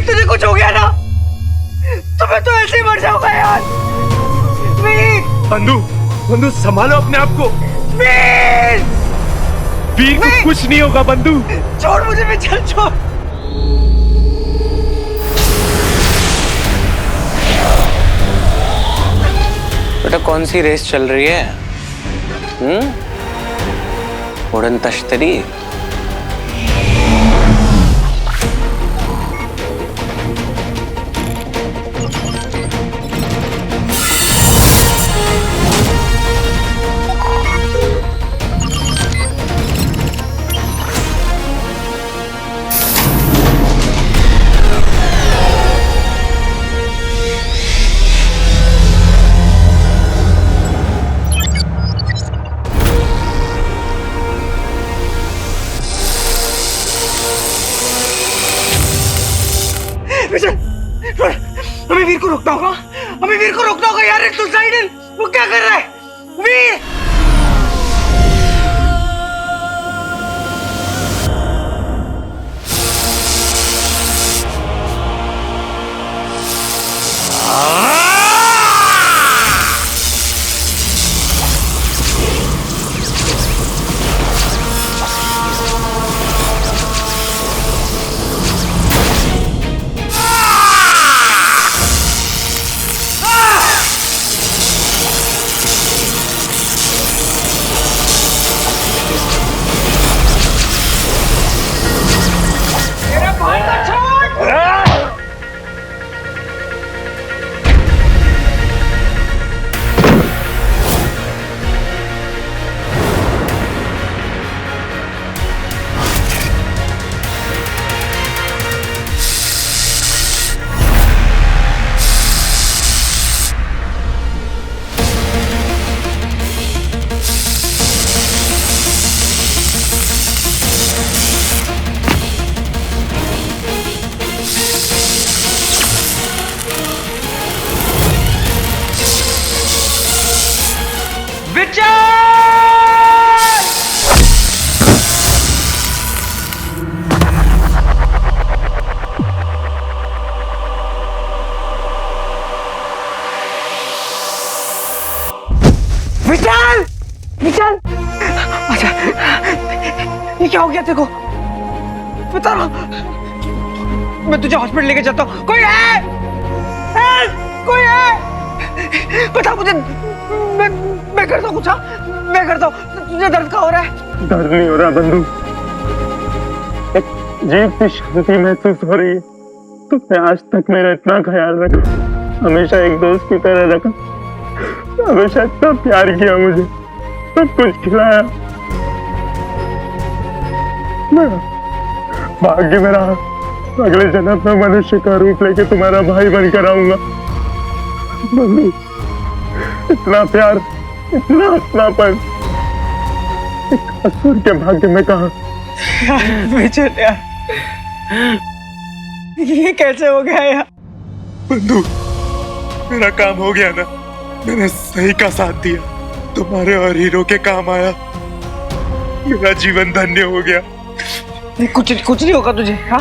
तुझे कुछ हो गया ना तो मैं तो ऐसे ही मर जाऊंगा यार। बंधु, बंधु संभालो अपने आप को। वीर को कुछ नहीं होगा बंधु। छोड़ मुझे, मैं चल छोड़। बेटा कौन सी रेस चल रही है? उड़न तश्तरी। हमें वीर को रोकना होगा, हमें वीर को रोकना होगा यार। सुसाइडल, वो क्या कर रहा है? वीर! विशाल! विशाल! अच्छा, ये क्या हो गया तेरे को? बता रहा, मैं तुझे हॉस्पिटल लेके जाता हूँ। कोई है? कोई है? बता मुझे, मैं करता हूँ कुछ। हाँ, मैं करता हूँ। तुझे दर्द का हो रहा है? दर्द नहीं हो रहा बंधु, एक अजीब सी शांति महसूस हो रही है। तुमने आज तक मेरा इतना ख्याल रखा, हमेशा एक दोस्त की तरह रखा, हमेशा इतना प्यार किया, मुझे सब कुछ खिलाया। मैं भाग्य मेरा अगले जन्म में मनुष्य का रूप लेके तुम्हारा भाई बनकर आऊंगा। बंधु, इतना प्यार, इतना अपनापन एक असुर के भाग्य में कहा। यार, ये कैसे हो गया यार? बंधु, मेरा काम हो गया ना, मैंने सही का साथ दिया, तुम्हारे और हीरो के काम आया, मेरा जीवन धन्य हो गया। कुछ नहीं होगा तुझे। हाँ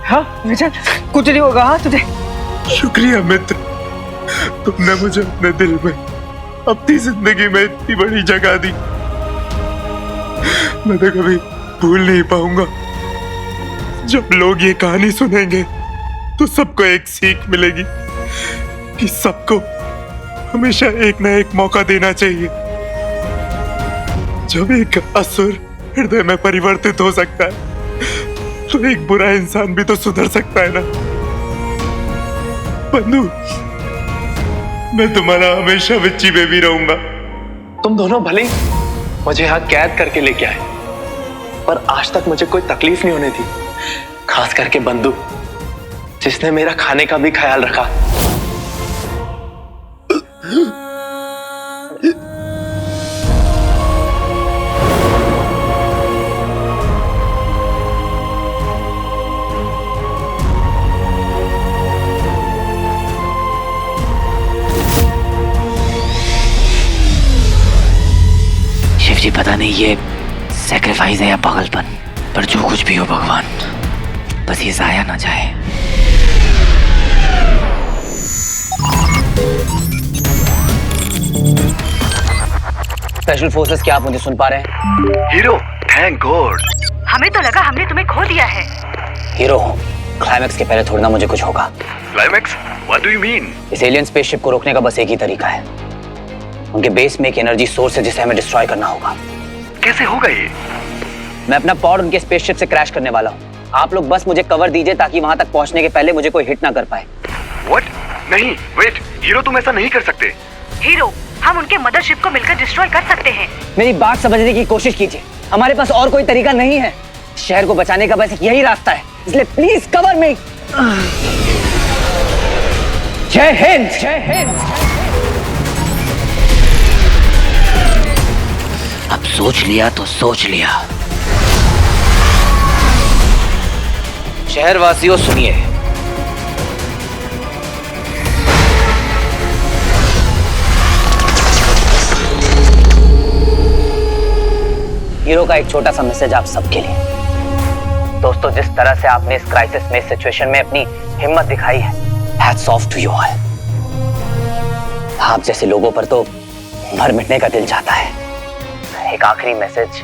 हाँ विजय, कुछ नहीं होगा। हाँ तुझे शुक्रिया मित्र, तुमने मुझे अपने दिल में, अपनी जिंदगी में इतनी बड़ी जगह दी, मैं तो कभी भूल नहीं पाऊंगा। जब लोग ये कहानी सुनेंगे तो सबको एक सीख मिलेगी कि सबको हमेशा एक ना एक मौका देना चाहिए। जब एक असुर हृदय में परिवर्तित हो सकता है तो एक बुरा इंसान भी तो सुधर सकता है ना। बंधु, मैं तुम्हारा हमेशा बच्ची बेबी रहूंगा। तुम दोनों भले ही मुझे यहाँ कैद करके लेके आए, पर आज तक मुझे कोई तकलीफ नहीं होने दी, खास करके बंधु। जिसने मेरा खाने का भी ख्याल रखा। शिव जी, पता नहीं ये सैक्रिफाइस है या पागलपन, पर जो कुछ भी हो भगवान, बस ये जाया ना जाए। स्पेशल फोर्सेस, क्या आप मुझे सुन पा रहे हैं? Hero, thank God. हमें तो लगा हमने तुम्हें खो दिया है। हीरो हूँ, क्लाइमैक्स के पहले थोड़ी ना मुझे कुछ होगा। Climax? What do you mean? इस एलियन स्पेसशिप को रोकने का बस एक ही तरीका है। उनके बेस में एक एनर्जी सोर्स है जिसे हमें डिस्ट्रॉय करना होगा। कैसे होगा ये? मैं अपना पॉड उनके स्पेसशिप से क्रैश करने वाला हूँ। आप लोग बस मुझे कवर दीजिए ताकि वहां तक पहुंचने के पहले मुझे कोई हिट ना कर पाए। व्हाट? नहीं, वेट, हीरो तुम ऐसा नहीं कर सकते। हीरो, हम उनके मदरशिप को मिलकर डिस्ट्रॉय कर सकते हैं। मेरी बात समझने की कोशिश कीजिए, हमारे पास और कोई तरीका नहीं है। शहर को बचाने का बस यही रास्ता है, इसलिए प्लीज कवर मी। जय हिंद, जय हिंद। अब सोच लिया तो सोच लिया। शहरवासियों सुनिए, हीरो का एक छोटा सा मैसेज आप सबके लिए। दोस्तों, जिस तरह से आपने इस क्राइसिस में, इस सिचुएशन में अपनी हिम्मत दिखाई है, hats off to you all. आप जैसे लोगों पर तो मर मिटने का दिल चाहता है। एक आखिरी मैसेज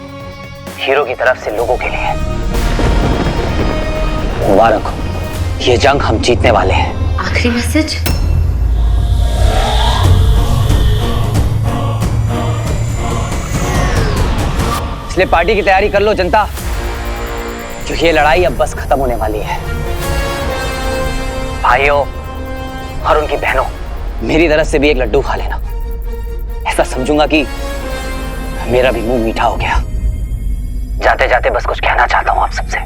हीरो की तरफ से लोगों के लिए। मुबारक हो, ये जंग हम जीतने वाले हैं। आखिरी मैसेज? इसलिए पार्टी की तैयारी कर लो जनता, क्योंकि ये लड़ाई अब बस खत्म होने वाली है। भाइयों और उनकी बहनों, मेरी तरफ से भी एक लड्डू खा लेना। ऐसा समझूंगा कि मेरा भी मुंह मीठा हो गया। जाते जाते बस कुछ कहना चाहता हूं आप सबसे।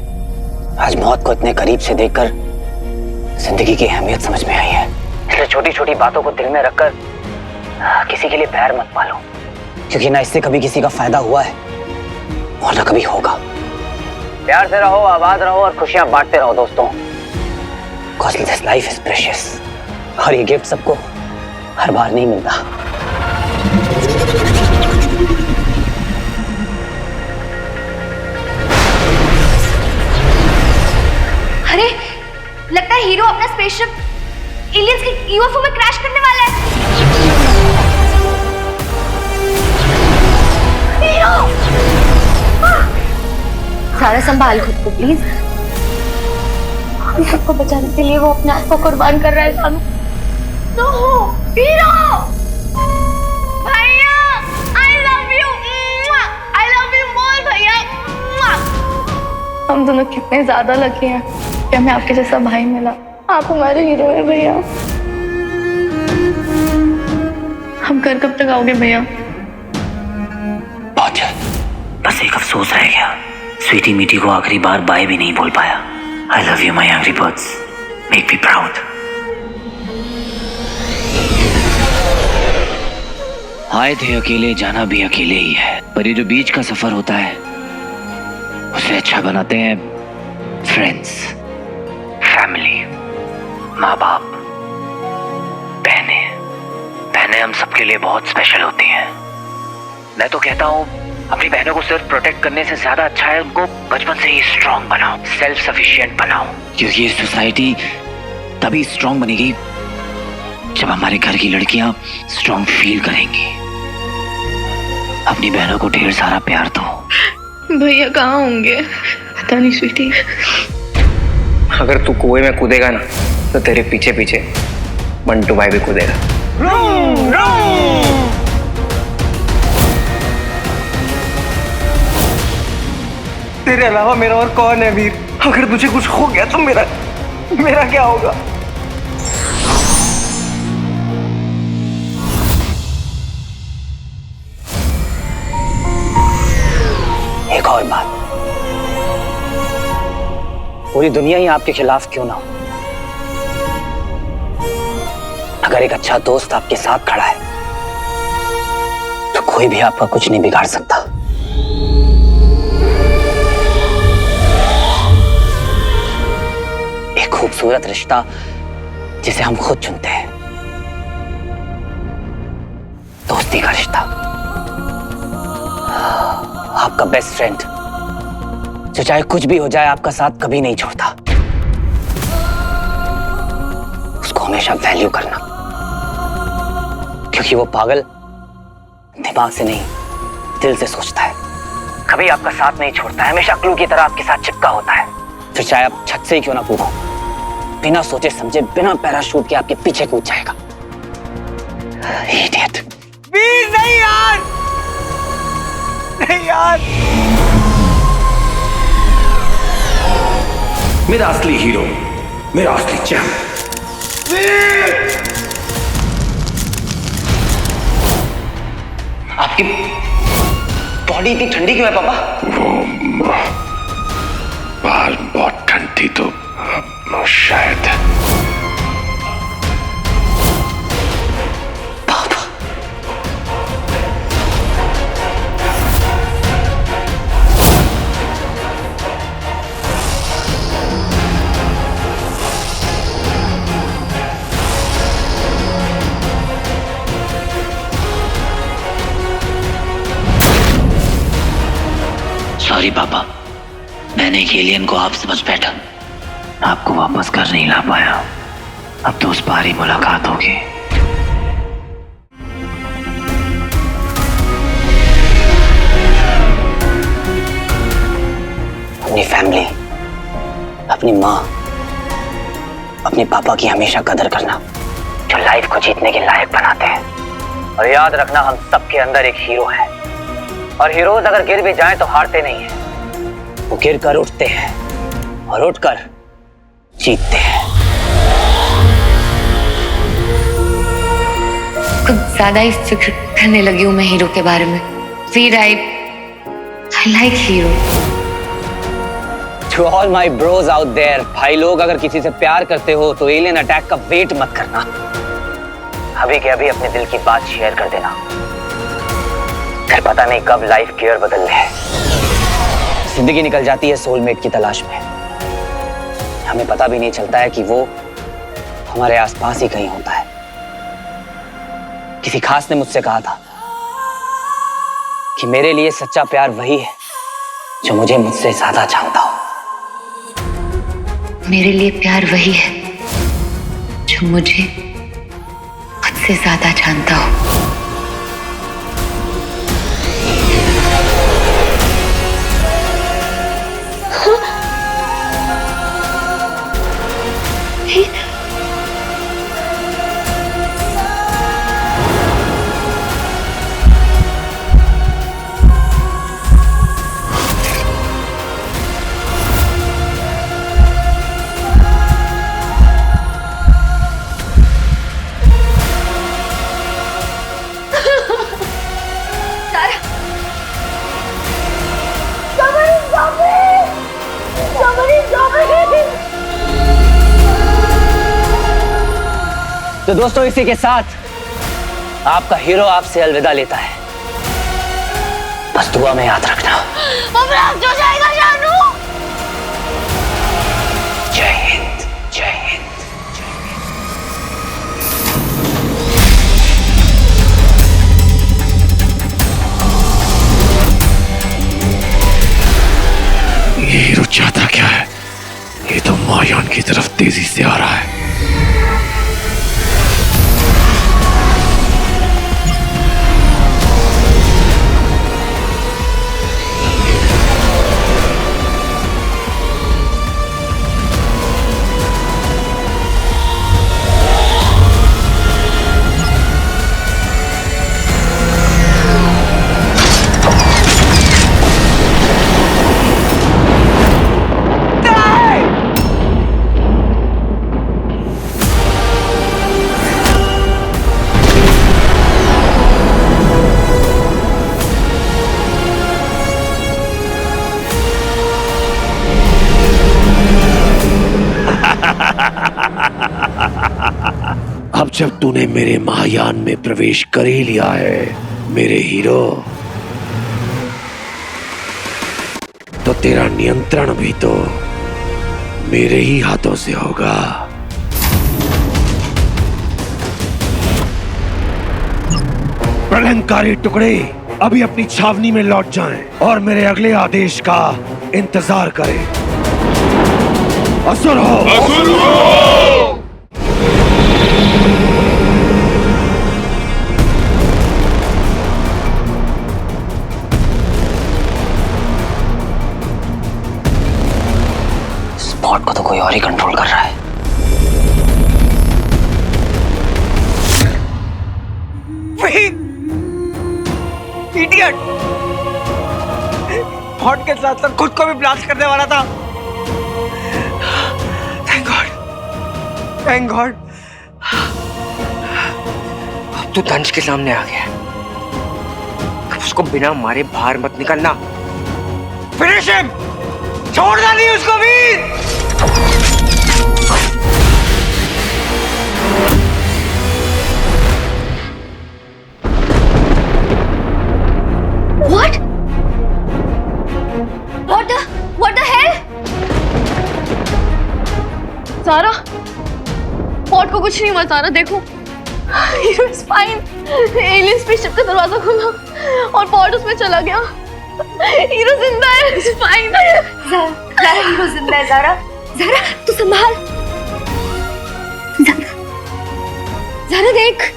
आज मौत को इतने करीब से देखकर जिंदगी की अहमियत समझ में आई है। इसलिए छोटी छोटी बातों को दिल में रखकर किसी के लिए बैर मत पालो, क्योंकि ना इससे कभी किसी का फायदा हुआ है और ना कभी होगा। प्यार से रहो, आबाद रहो और खुशियां बांटते रहो दोस्तों। Because this life is precious। और ये गिफ्ट सबको हर बार नहीं मिलता। अरे, लगता है हीरो अपना स्पेसशिप एलियंस के यूएफओ में क्रैश करने वाला है। हीरो! सारा संभाल खुद को प्लीज। हम सबको बचाने के लिए वो अपने आप को कुर्बान कर रहा है सानू। तो हीरो! भैया, I love you! I love you more भैया! हम दोनों कितने ज्यादा लकी हैं कि हमें आपके जैसा भाई मिला। आप हमारे हीरो हैं भैया। हम घर कब तक आओगे भैया? बहुत जल्द। बस एक अफसोस रह गया, स्वीटी मीटी को आखिरी बार बाय भी नहीं बोल पाया। I love you my angry birds, make me proud। आए थे अकेले, जाना भी अकेले ही है, पर ये जो बीच का सफर होता है उसे अच्छा बनाते हैं फ्रेंड्स, फैमिली, माँ बाप, बहनें। बहनें हम सबके लिए बहुत स्पेशल होती हैं। मैं तो कहता हूँ अपनी बहनों को सिर्फ प्रोटेक्ट करने से ज्यादा अच्छा है उनको बचपन से ही स्ट्रांग बनाओ, सेल्फ सफिशिएंट बनाओ, क्योंकि ये सोसाइटी तभी स्ट्रांग बनेगी जब हमारे घर की लड़कियां स्ट्रांग फील करेंगी। अपनी बहनों को ढेर सारा प्यार दो। भैया कहाँ होंगे? पता नहीं स्वीटी। अगर तू कुएं में कूदेगा ना तो तेरे पीछे पीछे मंटू भाई भी कूदेगा। तेरे अलावा मेरा और कौन है वीर? अगर तुझे कुछ हो गया तो मेरा क्या होगा? एक और बात, पूरी दुनिया ही आपके खिलाफ क्यों ना हो, अगर एक अच्छा दोस्त आपके साथ खड़ा है तो कोई भी आपका कुछ नहीं बिगाड़ सकता। एक खूबसूरत रिश्ता जिसे हम खुद चुनते हैं, दोस्ती का रिश्ता। आपका बेस्ट फ्रेंड जो चाहे कुछ भी हो जाए आपका साथ कभी नहीं छोड़ता, उसको हमेशा वैल्यू करना, क्योंकि वो पागल दिमाग से नहीं दिल से सोचता है। कभी आपका साथ नहीं छोड़ता है, हमेशा क्लू की तरह आपके साथ चिपका होता है। फिर चाहे आप छत से ही क्यों ना कूदो, बिना सोचे समझे बिना पैराशूट के आपके पीछे कूद जाएगा। इडियट। वीर नहीं यार, नहीं यार। मेरा असली हीरो, मेरा असली चैंप। आपकी बॉडी इतनी ठंडी क्यों है पापा? बाहर बहुत ठंडी तो शायद। सॉरी पापा, मैंने एक एलियन को आप समझ बैठा, आपको वापस घर नहीं ला पाया। अब तो उस पार ही मुलाकात होगी। अपनी फैमिली, अपनी माँ, अपने पापा की हमेशा कदर करना, जो लाइफ को जीतने के लायक बनाते हैं। और याद रखना, हम सबके अंदर एक हीरो है, और हीरोज अगर गिर भी जाएं तो हारते नहीं हैं, वो गिर कर उठते हैं और उठकर जीतते हैं। कुछ ज्यादा ही फिक्र करने लगी हूँ मैं हीरो के बारे में। वीर, I like hero. To all my bros out there, भाई लोग, अगर किसी से प्यार करते हो तो एलियन अटैक का वेट मत करना। अभी के अभी अपने दिल की बात शेयर कर देना, फिर पता नहीं कब लाइफ गियर बदल ले। जिंदगी निकल जाती है सोलमेट की तलाश में, हमें पता भी नहीं चलता है कि वो हमारे आसपास ही कहीं होता है। किसी खास ने मुझसे कहा था कि मेरे लिए सच्चा प्यार वही है जो मुझे मुझसे ज्यादा जानता हो। मेरे लिए प्यार वही है जो मुझे मुझसे ज्यादा जानता हो। तो दोस्तों, इसी के साथ आपका हीरो आपसे अलविदा लेता है। बस दुआ में याद रखना। जो जाएगा जानू। जय हिंद, जय हिंद। ये हीरो चाहता क्या है? ये तो मायान की तरफ तेजी से आ रहा है। जब तूने मेरे महायान में प्रवेश कर ही लिया है मेरे हीरो, तो तेरा नियंत्रण भी तो मेरे ही हाथों से होगा। प्रलंकारी टुकड़े अभी अपनी छावनी में लौट जाएं और मेरे अगले आदेश का इंतजार करें। असुर हो! असुर हो! स्पॉट को तो कोई और ही कंट्रोल कर रहा है। इडियट! हॉट के साथ साथ खुद को भी ब्लास्ट करने वाला था। Thank God, thank God. अब तू दंश के सामने आ गया। अब उसको बिना मारे बाहर मत निकलना। Finish him! छोड़ना नहीं उसको भी। What the hell? सारा, पॉट को कुछ नहीं हुआ सारा, देखो। Hero is fine. Alien spaceship का दरवाजा खुला और पॉट उसमें चला गया। हीरो जिंदा है, इज फाइन। ज़ारा, हीरो जिंदा है। ज़ारा, ज़ारा तू संभाल। ज़ारा देख।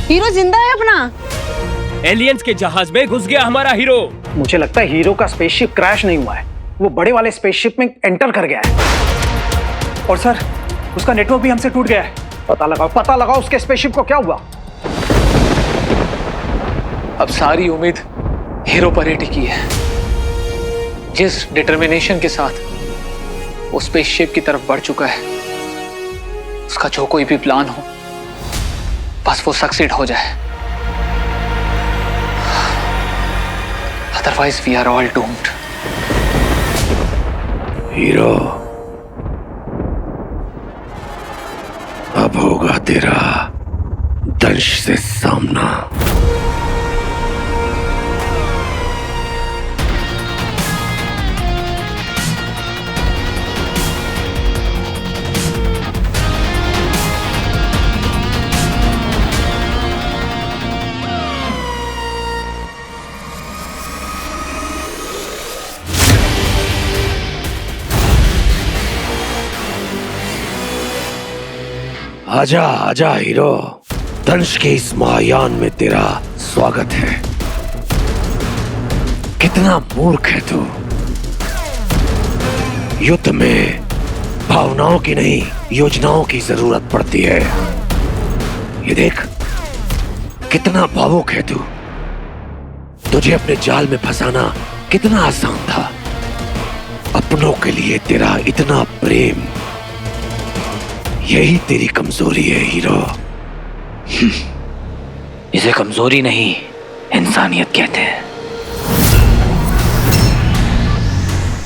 हीरो जिंदा है अपना। एलियंस के जहाज में घुस गया हमारा हीरो। मुझे लगता है हीरो का स्पेसशिप क्रैश नहीं हुआ है, वो बड़े वाले स्पेसशिप में एंटर कर गया है। और सर, उसका नेटवर्क भी हमसे टूट गया है। पता लगाओ उसके स्पेसशिप को क्या हुआ। अब सारी उम्मीद हीरो पर ही टिकी है। जिस डिटर्मिनेशन के साथ वो स्पेसशिप की तरफ बढ़ चुका है, उसका जो कोई भी प्लान हो बस वो सक्सीड हो जाए, otherwise we are all doomed. Hero, अब होगा तेरा दंश से सामना। आजा आजा हीरो, दंश के इस महायान में तेरा स्वागत है। कितना मूर्ख है तू। युद्ध में भावनाओं की नहीं, योजनाओं की जरूरत पड़ती है। ये देख, कितना भावुक है तू। तुझे अपने जाल में फंसाना कितना आसान था। अपनों के लिए तेरा इतना प्रेम, यही तेरी कमजोरी है हीरो। इसे कमजोरी नहीं, इंसानियत कहते हैं।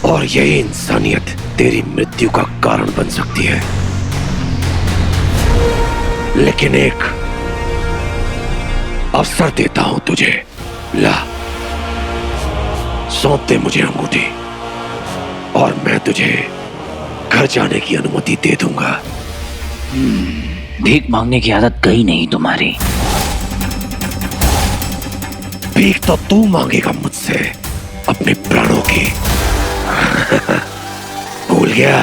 और यही इंसानियत तेरी मृत्यु का कारण बन सकती है। लेकिन एक अवसर देता हूं तुझे। ला, सौंप दे मुझे अंगूठी और मैं तुझे घर जाने की अनुमति दे दूंगा। भीख मांगने की आदत गई नहीं तुम्हारी। भीख तो तू मांगेगा मुझसे, अपने प्राणों की। भूल गया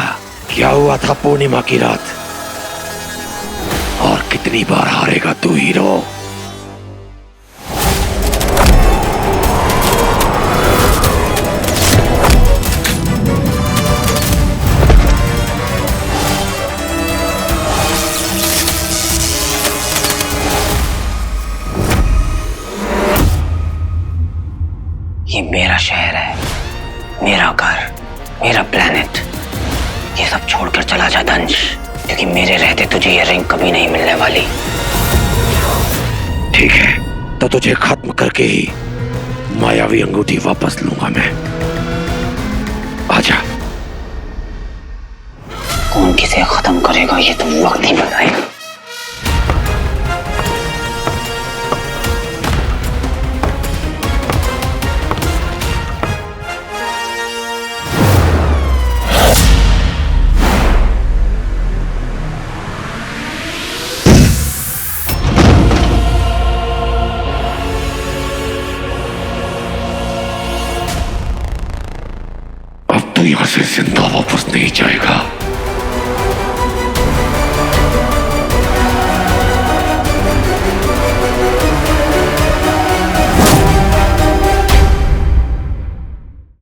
क्या हुआ था पूर्णिमा की रात? और कितनी बार हारेगा तू हीरो? ये मेरा शहर है, मेरा घर, मेरा प्लेनेट। ये सब छोड़कर चला जा दंश, क्योंकि मेरे रहते तुझे ये रिंग कभी नहीं मिलने वाली। ठीक है, तो तुझे खत्म करके ही मायावी अंगूठी वापस लूंगा मैं। किसे खत्म करेगा ये तो वक्त ही बताएगा। अब तो यहां से जिंदा वापस नहीं जाएगा।